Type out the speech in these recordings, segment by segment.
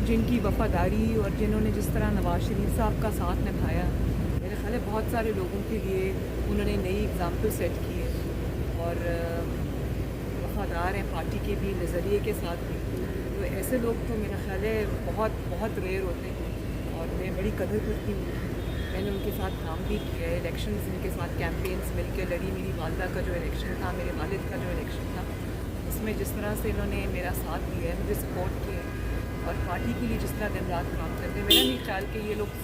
जिनकी वफादारी और जिन्होंने जिस तरह नवाज शरीफ साहब का साथ निभाया, मेरे ख्याल है बहुत सारे लोगों के लिए उन्होंने नई एग्जाम्पल सेट की है और वफादार हैं पार्टी के भी, नज़रिए के साथ भी। तो ऐसे लोग तो मेरा ख्याल है बहुत बहुत रेयर होते हैं और मैं बड़ी कदर करती हूँ। मैंने उनके साथ काम भी किया है, इलेक्शंस इनके साथ कैंपेन्स मिल के लड़ी। मेरी वालदा का जो इलेक्शन था, मेरे वालिद का जो इलेक्शन था, उसमें जिस तरह से इन्होंने मेरा साथ दिया है, मुझे सपोर्ट किया है और पार्टी के लिए जिस तरह दिन रात काम करते हैं, मेरा नहीं ख्याल कि ये लोग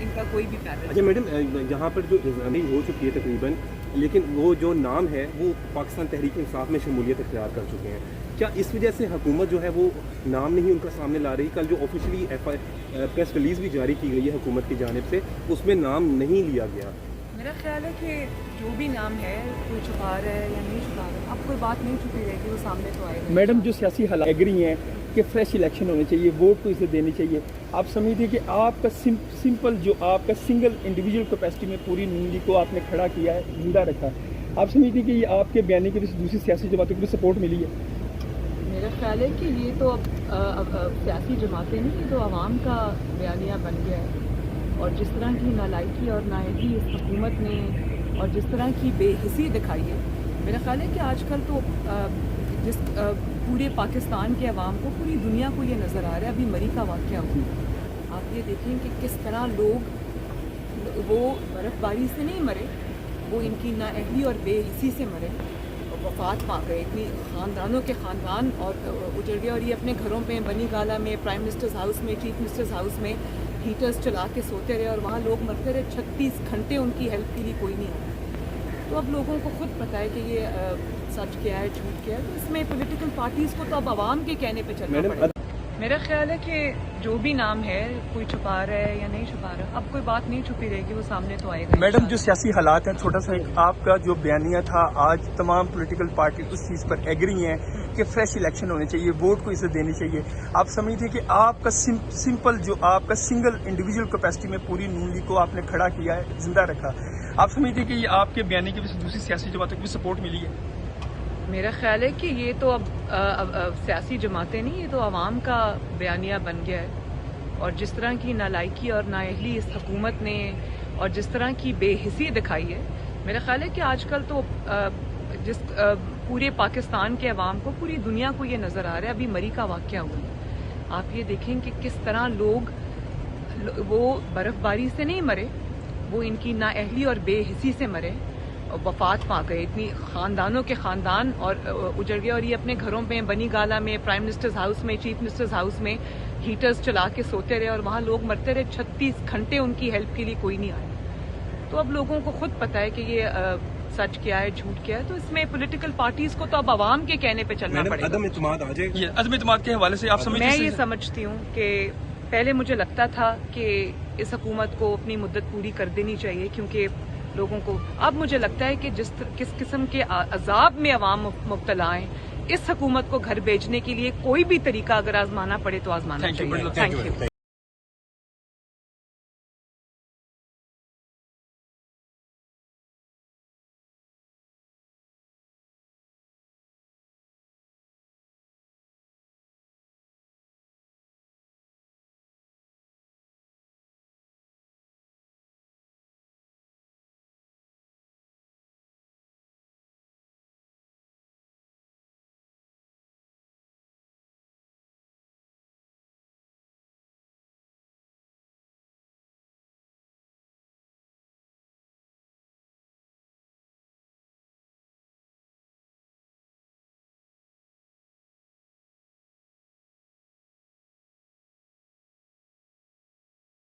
इनका कोई भी पैनल। अच्छा मैडम, यहाँ पर जो एग्जामिंग हो चुकी है तकरीबन, लेकिन वो जो नाम है वो पाकिस्तान तहरीक इंसाफ में शमूलियत इख्तियार कर चुके हैं। क्या इस वजह से हुकूमत जो है वो नाम नहीं उनका सामने ला रही? कल जो ऑफिशियली प्रेस रिलीज़ भी जारी की गई है हुकूमत की जानिब से, उसमें नाम नहीं लिया गया। मेरा ख्याल है कि जो भी नाम है, कोई छुपा रहा है या नहीं छुपा रहा है, अब कोई बात नहीं छुपी रहेगी, वो सामने तो आएगा। मैडम, जो सियासी हालात एग्री हैं कि फ्रेश इलेक्शन होने चाहिए, वोट को इसे देनी चाहिए, आप समझते हैं कि आपका सिंपल जो आपका सिंगल इंडिविजुअल कैपेसिटी में पूरी नून लीग को आपने खड़ा किया है, जिंदा रखा, आप समझते हैं कि ये आपके बयानी की दूसरी सियासी जमातों को भी सपोर्ट मिली है? मेरा ख्याल है कि ये तो अब सियासी जमातें नहीं, ये तो आवाम का बयानिया बन गया है। और जिस तरह की नालायकी और नाअहली इस हुकूमत ने और जिस तरह की बेहिसी दिखाई है, मेरा ख्याल है कि आजकल तो जिस पूरे पाकिस्तान के अवाम को, पूरी दुनिया को ये नज़र आ रहा है। अभी मरी का वाक़या हुआ, आप ये देखें कि किस तरह लोग वो बर्फ़बारी से नहीं मरे, वो इनकी नाअहली और बेहिसी से मरे और वफात पा गए। इतनी ख़ानदानों के ख़ानदान और उजड़ गए और ये अपने घरों में, बनी गाला में, प्राइम मिनिस्टर्स हाउस में, चीफ मिनिस्टर्स हाउस में हीटर्स चला के सोते रहे और वहाँ लोग मरते रहे। 36 घंटे उनकी हेल्प के लिए कोई नहीं आया। तो अब लोगों को खुद पता है कि ये सच क्या है, झूठ क्या है। तो इसमें पॉलिटिकल पार्टीज़ को तो अब आवाम के कहने पे चलना पड़ेगा। मेरा ख्याल है कि जो भी नाम है, कोई छुपा रहा है या नहीं छुपा रहा, अब कोई बात नहीं छुपी रहेगी, वो सामने तो आएगा। मैडम, जो सियासी हालात हैं, छोटा सा एक आपका जो बयानिया था, आज तमाम पॉलिटिकल पार्टी उस चीज़ पर एग्री हैं कि फ्रेश इलेक्शन होने चाहिए, वोट को इसे देनी चाहिए। आप समझते हैं कि आपका सिंपल जो आपका सिंगल इंडिविजुअल कैपेसिटी में पूरी नून लीग को आपने खड़ा किया है, जिंदा रखा, आप समझते हैं कि ये आपके बयानी की वजह से दूसरी सियासी जमातों को भी सपोर्ट मिली है? मेरा ख्याल है कि ये तो अब सियासी जमातें नहीं, ये तो आवाम का बयानिया बन गया है। और जिस तरह की नालायकी और नाअहली इस हुकूमत ने और जिस तरह की बेहिसी दिखाई है, मेरा ख्याल है कि आजकल तो जिस पूरे पाकिस्तान के अवाम को, पूरी दुनिया को ये नज़र आ रहा है। अभी मरी का वाक़या हुआ, आप ये देखें कि किस तरह लोग वो बर्फ़बारी से नहीं मरे, वो इनकी नाअहली और बेहिसी से मरे और वफात पा गए। इतनी ख़ानदानों के ख़ानदान और उजड़ गए और ये अपने घरों में, बनी गाला में, प्राइम मिनिस्टर्स हाउस में, चीफ मिनिस्टर्स हाउस में हीटर्स चला के सोते रहे और वहाँ लोग मरते रहे। 36 घंटे उनकी हेल्प के लिए कोई नहीं आया। तो अब लोगों को खुद पता है कि ये सच क्या है, झूठ क्या है। तो इसमें पॉलिटिकल पार्टीज को तो अब आवाम के कहने पे चलना पड़ेगा। अदम इत्मीनान आ जाएगा। अदम इत्मीनान के हवाले से आप समझते हैं? मैं ये समझती हूँ कि पहले मुझे लगता था कि इस हुकूमत को अपनी मुद्दत पूरी कर देनी चाहिए, क्योंकि लोगों को अब मुझे लगता है कि किस किस्म के अजाब में अवाम मुब्तला हैं, इस हुकूमत को घर भेजने के लिए कोई भी तरीका अगर आजमाना पड़े तो आजमाना चाहिए। Thank you.